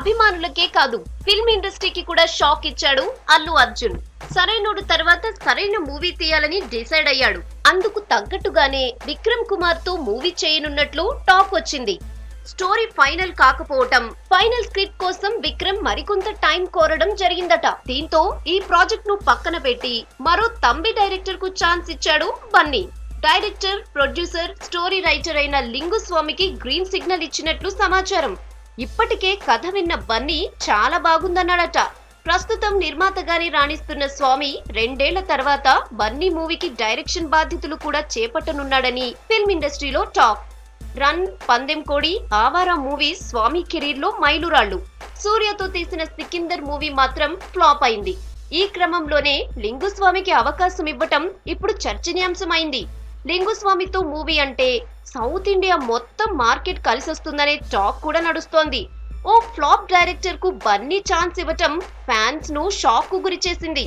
అభిమానులకే కాదు ఫిల్మ్ ఇండస్ట్రీకి కూడా షాక్ ఇచ్చాడు అల్లు అర్జున్. సరైనోడు తర్వాత సరైన మూవీ తీయాలని డిసైడ్ అయ్యాడు. అందుకు తగ్గట్టుగానే విక్రమ్ కుమార్ తో మూవీ చేయనున్నట్లు టాక్ వచ్చింది. స్టోరీ ఫైనల్ కాకపోవటం, ఫైనల్ స్క్రిప్ట్ కోసం విక్రమ్ మరికొంత టైం కోరడం జరిగిందట. దీంతో ఈ ప్రాజెక్ట్ ను పక్కన పెట్టి మరో తంబి డైరెక్టర్ కు ఛాన్స్ ఇచ్చాడు Bunny. Director, producer, story writer అయిన లింగుస్వామికి గ్రీన్ సిగ్నల్ ఇచ్చినట్లు సమాచారం. ఇప్పటికే కథ విన్న బన్నీ చాలా బాగుందన్నాడట. ప్రస్తుతం నిర్మాతగానే రాణిస్తున్న స్వామి 2 ఏళ్ల తర్వాత బన్నీ మూవీకి డైరెక్షన్ బాధ్యతలు కూడా చేపట్టనున్నాడని ఫిల్మ్ ఇండస్ట్రీలో టాక్. రన్, పందెం కోడి, ఆవారా మూవీస్ స్వామి కెరీర్ లో మైలురాళ్లు. సూర్యతో తీసిన సికిందర్ మూవీ మాత్రం ఫ్లాప్ అయింది. ఈ క్రమంలోనే లింగుస్వామికి అవకాశం ఇవ్వటం ఇప్పుడు చర్చనీయాంశమైంది. లింగుస్వామితో మూవీ అంటే సౌత్ ఇండియా మొత్తం మార్కెట్ కలిసొస్తుందనే టాక్ కూడా నడుస్తోంది. ఓ ఫ్లాప్ డైరెక్టర్ కు బన్నీ ఛాన్స్ ఇవ్వటం ఫ్యాన్స్ ను షాక్ కు గురి చేసింది.